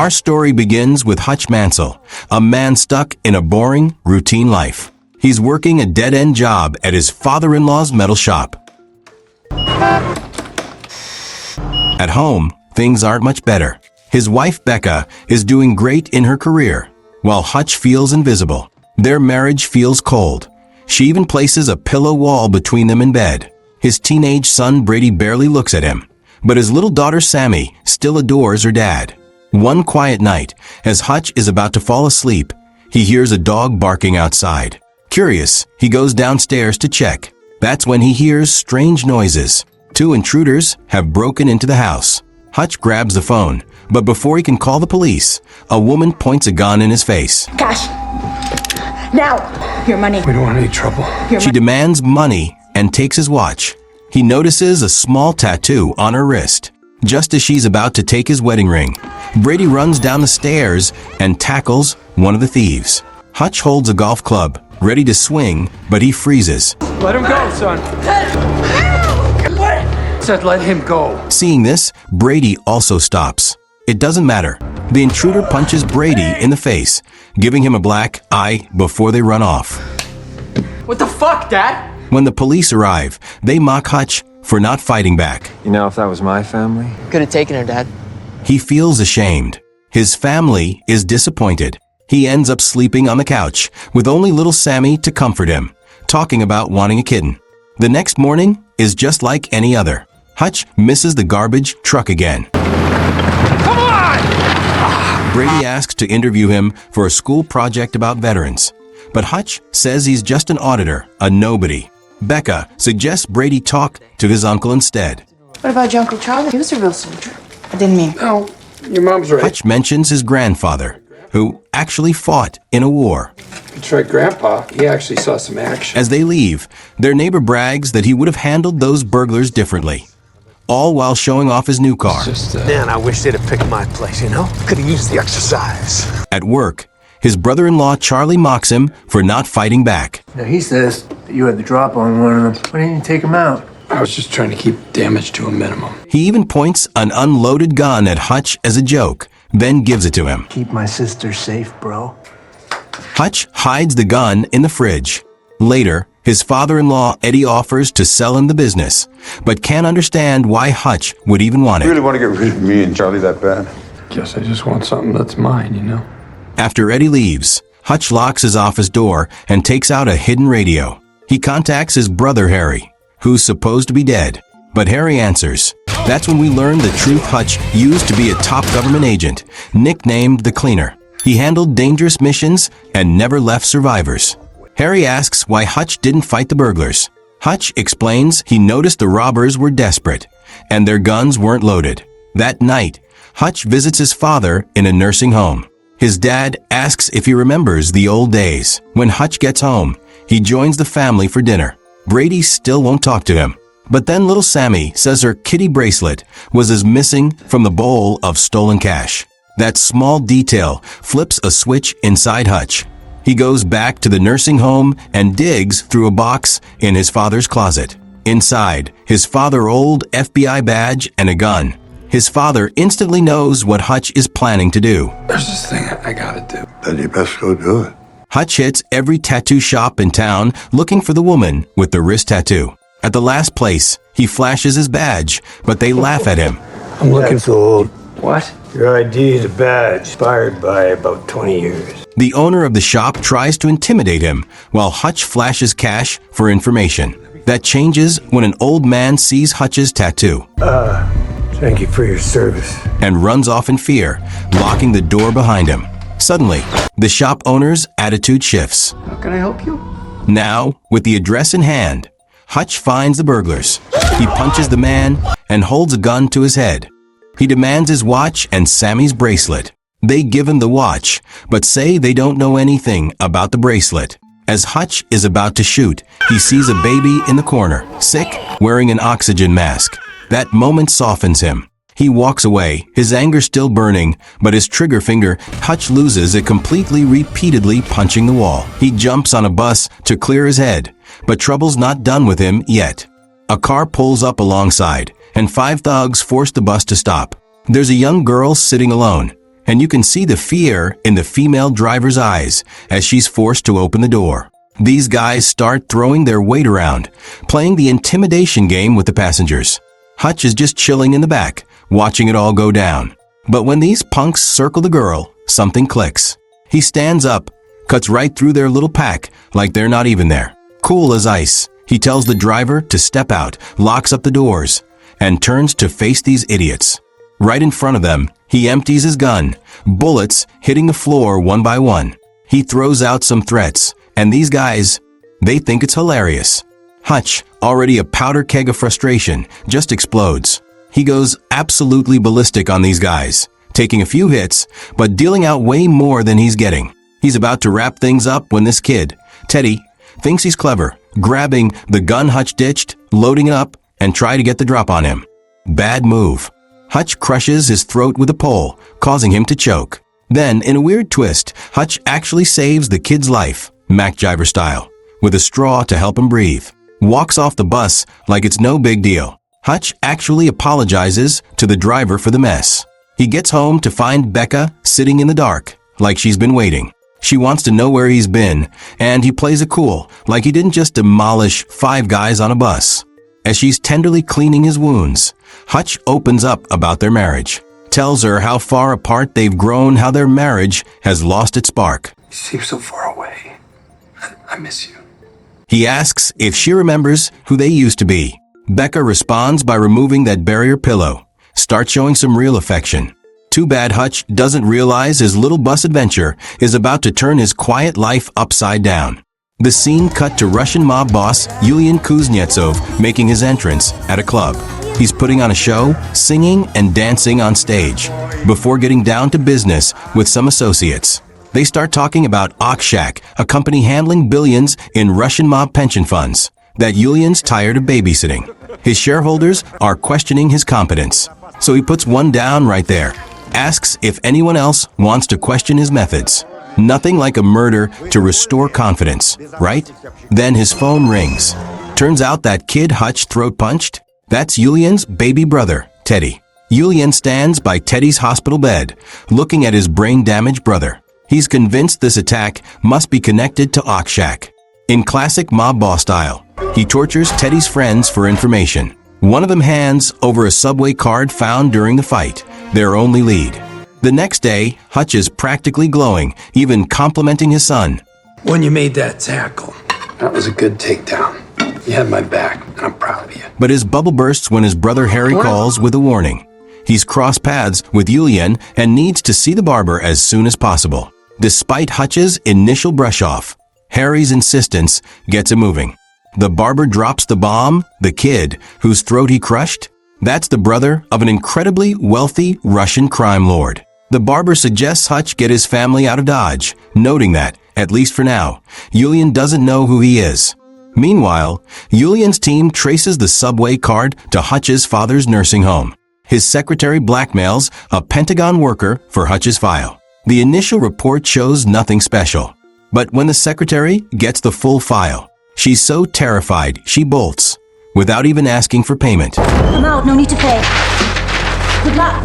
Our story begins with Hutch Mansell, a man stuck in a boring, routine life. He's working a dead-end job at his father-in-law's metal shop. At home, things aren't much better. His wife, Becca, is doing great in her career, while Hutch feels invisible. Their marriage feels cold. She even places a pillow wall between them in bed. His teenage son, Brady, barely looks at him, but his little daughter, Sammy, still adores her dad. One quiet night, as Hutch is about to fall asleep, he hears a dog barking outside. Curious, he goes downstairs to check. That's when he hears strange noises. 2 intruders have broken into the house. Hutch grabs the phone, but before he can call the police, a woman points a gun in his face. Cash. Now. Your money. We don't want any trouble. She demands money and takes his watch. He notices a small tattoo on her wrist. Just as she's about to take his wedding ring, Brady runs down the stairs and tackles one of the thieves. Hutch holds a golf club, ready to swing, but he freezes. Let him go, son. What? Said let him go. Seeing this, Brady also stops. It doesn't matter. The intruder punches Brady in the face, giving him a black eye before they run off. What the fuck, Dad? When the police arrive, they mock Hutch for not fighting back. You know, if that was my family... Could have taken her, Dad. He feels ashamed. His family is disappointed. He ends up sleeping on the couch, with only little Sammy to comfort him, talking about wanting a kitten. The next morning is just like any other. Hutch misses the garbage truck again. Come on! Brady asks to interview him for a school project about veterans, but Hutch says he's just an auditor, a nobody. Becca suggests Brady talk to his uncle instead. What about your Uncle Charlie? He was a real soldier. I didn't mean. No, your mom's right. Hutch mentions his grandfather, who actually fought in a war. That's right, Grandpa. He actually saw some action. As they leave, their neighbor brags that he would have handled those burglars differently, all while showing off his new car. Man, I wish they'd have picked my place, you know? Could have used the exercise. At work, his brother-in-law Charlie mocks him for not fighting back. Now he says that you had the drop on one of them. Why didn't you take him out? I was just trying to keep damage to a minimum. He even points an unloaded gun at Hutch as a joke, then gives it to him. Keep my sister safe, bro. Hutch hides the gun in the fridge. Later, his father-in-law Eddie offers to sell him the business, but can't understand why Hutch would even want it. You really want to get rid of me and Charlie that bad? Guess I just want something that's mine, you know? After Eddie leaves, Hutch locks his office door and takes out a hidden radio. He contacts his brother Harry, who's supposed to be dead, but Harry answers. That's when we learn the truth. Hutch used to be a top government agent, nicknamed the Cleaner. He handled dangerous missions and never left survivors. Harry asks why Hutch didn't fight the burglars. Hutch explains he noticed the robbers were desperate, and their guns weren't loaded. That night, Hutch visits his father in a nursing home. His dad asks if he remembers the old days. When Hutch gets home, he joins the family for dinner. Brady still won't talk to him. But then little Sammy says her kitty bracelet was missing from the bowl of stolen cash. That small detail flips a switch inside Hutch. He goes back to the nursing home and digs through a box in his father's closet. Inside, his father's old FBI badge and a gun. His father instantly knows what Hutch is planning to do. There's this thing I gotta do. Then you best go do it. Hutch hits every tattoo shop in town looking for the woman with the wrist tattoo. At the last place, he flashes his badge, but they laugh at him. I'm looking That's old. What? Your ID is a badge, expired by about 20 years. The owner of the shop tries to intimidate him, while Hutch flashes cash for information. That changes when an old man sees Hutch's tattoo. Thank you for your service. And runs off in fear, locking the door behind him. Suddenly, the shop owner's attitude shifts. How can I help you? Now, with the address in hand, Hutch finds the burglars. He punches the man and holds a gun to his head. He demands his watch and Sammy's bracelet. They give him the watch, but say they don't know anything about the bracelet. As Hutch is about to shoot, he sees a baby in the corner, sick, wearing an oxygen mask. That moment softens him. He walks away, his anger still burning, but his trigger finger, Hutch loses it completely, repeatedly punching the wall. He jumps on a bus to clear his head, but trouble's not done with him yet. A car pulls up alongside, and 5 thugs force the bus to stop. There's a young girl sitting alone, and you can see the fear in the female driver's eyes as she's forced to open the door. These guys start throwing their weight around, playing the intimidation game with the passengers. Hutch is just chilling in the back, watching it all go down. But when these punks circle the girl, something clicks. He stands up, cuts right through their little pack like they're not even there. Cool as ice, he tells the driver to step out, locks up the doors, and turns to face these idiots. Right in front of them, he empties his gun, bullets hitting the floor one by one. He throws out some threats, and these guys, they think it's hilarious. Hutch, already a powder keg of frustration, just explodes. He goes absolutely ballistic on these guys, taking a few hits, but dealing out way more than he's getting. He's about to wrap things up when this kid, Teddy, thinks he's clever, grabbing the gun Hutch ditched, loading it up, and try to get the drop on him. Bad move. Hutch crushes his throat with a pole, causing him to choke. Then, in a weird twist, Hutch actually saves the kid's life, MacGyver style, with a straw to help him breathe. Walks off the bus like it's no big deal. Hutch actually apologizes to the driver for the mess. He gets home to find Becca sitting in the dark, like she's been waiting. She wants to know where he's been, and he plays it cool, like he didn't just demolish 5 guys on a bus. As she's tenderly cleaning his wounds, Hutch opens up about their marriage, tells her how far apart they've grown, how their marriage has lost its spark. You seem so far away. I miss you. He asks if she remembers who they used to be. Becca responds by removing that barrier pillow, starts showing some real affection. Too bad Hutch doesn't realize his little bus adventure is about to turn his quiet life upside down. The scene cut to Russian mob boss Yulian Kuznetsov making his entrance at a club. He's putting on a show, singing and dancing on stage, before getting down to business with some associates. They start talking about Odenkirk, a company handling billions in Russian mob pension funds, that Yulian's tired of babysitting. His shareholders are questioning his competence, so he puts one down right there. Asks if anyone else wants to question his methods. Nothing like a murder to restore confidence, right? Then his phone rings. Turns out that kid Hutch throat punched, that's Yulian's baby brother, Teddy. Yulian stands by Teddy's hospital bed, looking at his brain-damaged brother. He's convinced this attack must be connected to Odenkirk. In classic mob boss style, he tortures Teddy's friends for information. One of them hands over a subway card found during the fight, their only lead. The next day, Hutch is practically glowing, even complimenting his son. When you made that tackle, that was a good takedown. You had my back, and I'm proud of you. But his bubble bursts when his brother Harry calls with a warning. He's crossed paths with Yulian and needs to see the barber as soon as possible. Despite Hutch's initial brush-off, Harry's insistence gets him moving. The barber drops the bomb, the kid, whose throat he crushed. That's the brother of an incredibly wealthy Russian crime lord. The barber suggests Hutch get his family out of Dodge, noting that, at least for now, Yulian doesn't know who he is. Meanwhile, Yulian's team traces the subway card to Hutch's father's nursing home. His secretary blackmails a Pentagon worker for Hutch's file. The initial report shows nothing special. But when the secretary gets the full file, she's so terrified she bolts, without even asking for payment. I'm out, no need to pay. Good luck.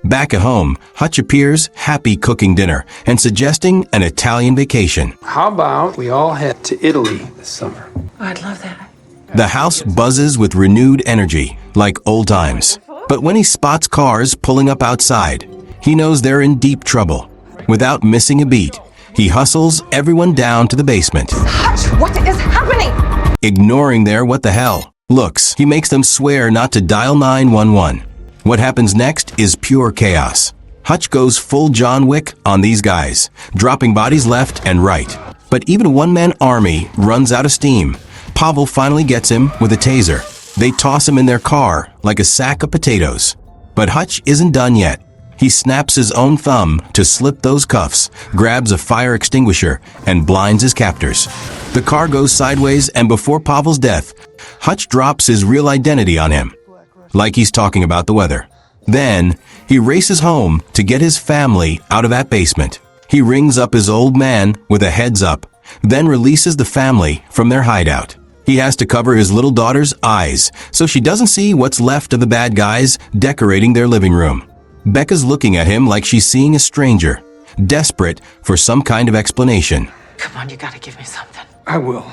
Back at home, Hutch appears happy cooking dinner and suggesting an Italian vacation. How about we all head to Italy this summer? Oh, I'd love that. The house buzzes with renewed energy, like old times. But when he spots cars pulling up outside, he knows they're in deep trouble. Without missing a beat, he hustles everyone down to the basement. Hutch, what is happening? Ignoring their what the hell looks, he makes them swear not to dial 911. What happens next is pure chaos. Hutch goes full John Wick on these guys, dropping bodies left and right. But even a one-man army runs out of steam. Pavel finally gets him with a taser. They toss him in their car like a sack of potatoes. But Hutch isn't done yet. He snaps his own thumb to slip those cuffs, grabs a fire extinguisher, and blinds his captors. The car goes sideways, and before Pavel's death, Hutch drops his real identity on him, like he's talking about the weather. Then, he races home to get his family out of that basement. He rings up his old man with a heads up, then releases the family from their hideout. He has to cover his little daughter's eyes so she doesn't see what's left of the bad guys decorating their living room. Becca's looking at him like she's seeing a stranger, desperate for some kind of explanation. Come on, you gotta give me something. I will,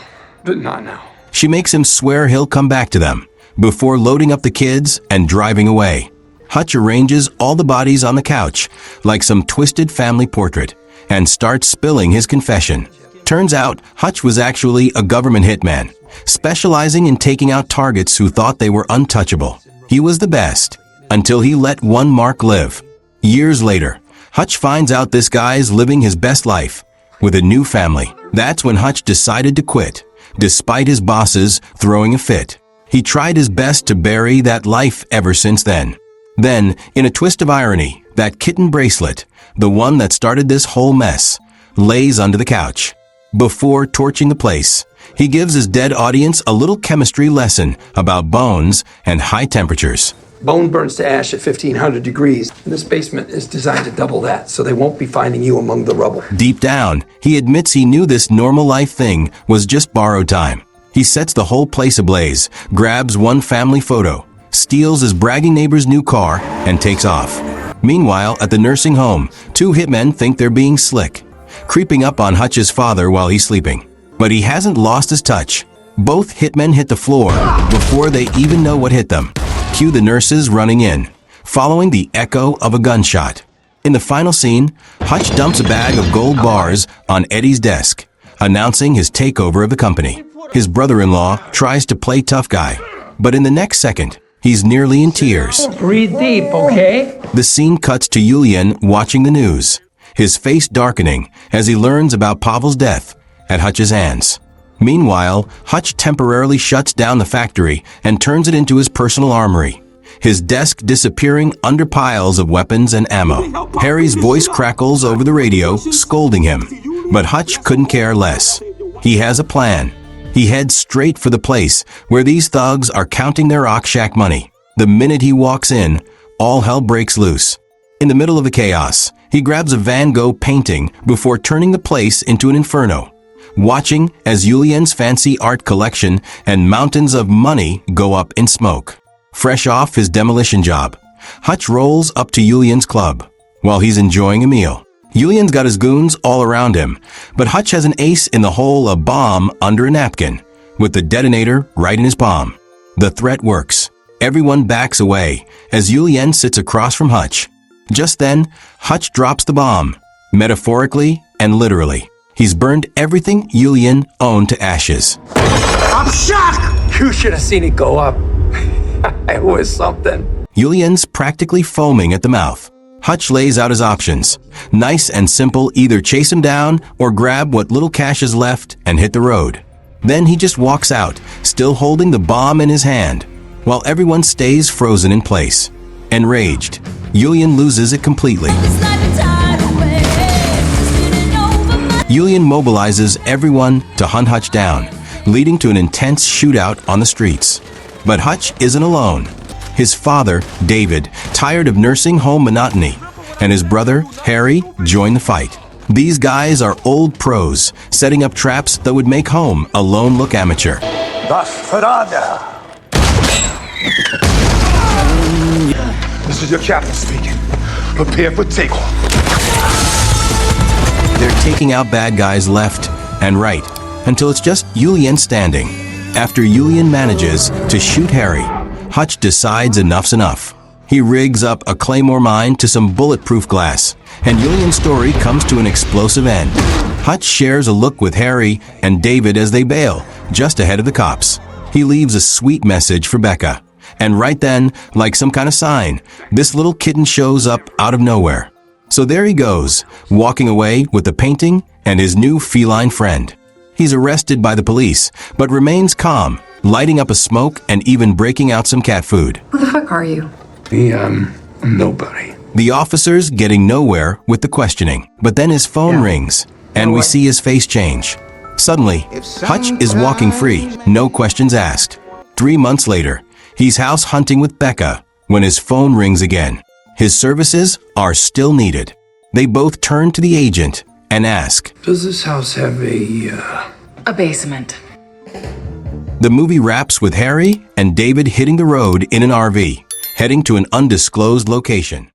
but not now. She makes him swear he'll come back to them before loading up the kids and driving away. Hutch arranges all the bodies on the couch like some twisted family portrait and starts spilling his confession. Turns out Hutch was actually a government hitman, specializing in taking out targets who thought they were untouchable. He was the best, until he let one mark live. Years later, Hutch finds out this guy's living his best life, with a new family. That's when Hutch decided to quit, despite his bosses throwing a fit. He tried his best to bury that life ever since then. Then, in a twist of irony, that kitten bracelet, the one that started this whole mess, lays under the couch. Before torching the place, he gives his dead audience a little chemistry lesson about bones and high temperatures. Bone burns to ash at 1500 degrees, and this basement is designed to double that, so they won't be finding you among the rubble. Deep down, he admits he knew this normal life thing was just borrowed time. He sets the whole place ablaze, grabs one family photo, steals his bragging neighbor's new car, and takes off. Meanwhile, at the nursing home, two hitmen think they're being slick, creeping up on Hutch's father while he's sleeping. But he hasn't lost his touch. Both hitmen hit the floor before they even know what hit them. Cue the nurses running in, following the echo of a gunshot. In the final scene, Hutch dumps a bag of gold bars on Eddie's desk, announcing his takeover of the company. His brother-in-law tries to play tough guy, but in the next second, he's nearly in tears. Breathe deep, okay? The scene cuts to Julian watching the news, his face darkening as he learns about Pavel's death at Hutch's hands. Meanwhile, Hutch temporarily shuts down the factory and turns it into his personal armory, his desk disappearing under piles of weapons and ammo. Harry's voice crackles over the radio, scolding him, but Hutch couldn't care less. He has a plan. He heads straight for the place where these thugs are counting their Okshack money. The minute he walks in, all hell breaks loose. In the middle of the chaos, he grabs a Van Gogh painting before turning the place into an inferno, watching as Julian's fancy art collection and mountains of money go up in smoke. Fresh off his demolition job, Hutch rolls up to Julian's club while he's enjoying a meal. Julian's got his goons all around him, but Hutch has an ace in the hole, a bomb under a napkin, with the detonator right in his palm. The threat works. Everyone backs away as Julian sits across from Hutch. Just then, Hutch drops the bomb, metaphorically and literally. He's burned everything Julian owned to ashes. I'm shocked! You should have seen it go up. It was something. Julian's practically foaming at the mouth. Hutch lays out his options. Nice and simple, either chase him down or grab what little cash is left and hit the road. Then he just walks out, still holding the bomb in his hand, while everyone stays frozen in place. Enraged, Julian loses it completely. Julian mobilizes everyone to hunt Hutch down, leading to an intense shootout on the streets. But Hutch isn't alone. His father, David, tired of nursing home monotony, and his brother, Harry, join the fight. These guys are old pros, setting up traps that would make home a lone-look amateur. This is your captain speaking. Prepare for takeoff. They're taking out bad guys left and right, until it's just Julian standing. After Julian manages to shoot Harry, Hutch decides enough's enough. He rigs up a claymore mine to some bulletproof glass, and Julian's story comes to an explosive end. Hutch shares a look with Harry and David as they bail, just ahead of the cops. He leaves a sweet message for Becca, and right then, like some kind of sign, this little kitten shows up out of nowhere. So there he goes, walking away with the painting and his new feline friend. He's arrested by the police, but remains calm, lighting up a smoke and even breaking out some cat food. Who the fuck are you? I'm nobody. The officer's getting nowhere with the questioning, but then his phone rings, and we see his face change. Suddenly, Hutch is walking free, no questions asked. 3 months later, he's house hunting with Becca when his phone rings again. His services are still needed. They both turn to the agent and ask, Does this house have a basement. The movie wraps with Harry and David hitting the road in an RV, heading to an undisclosed location.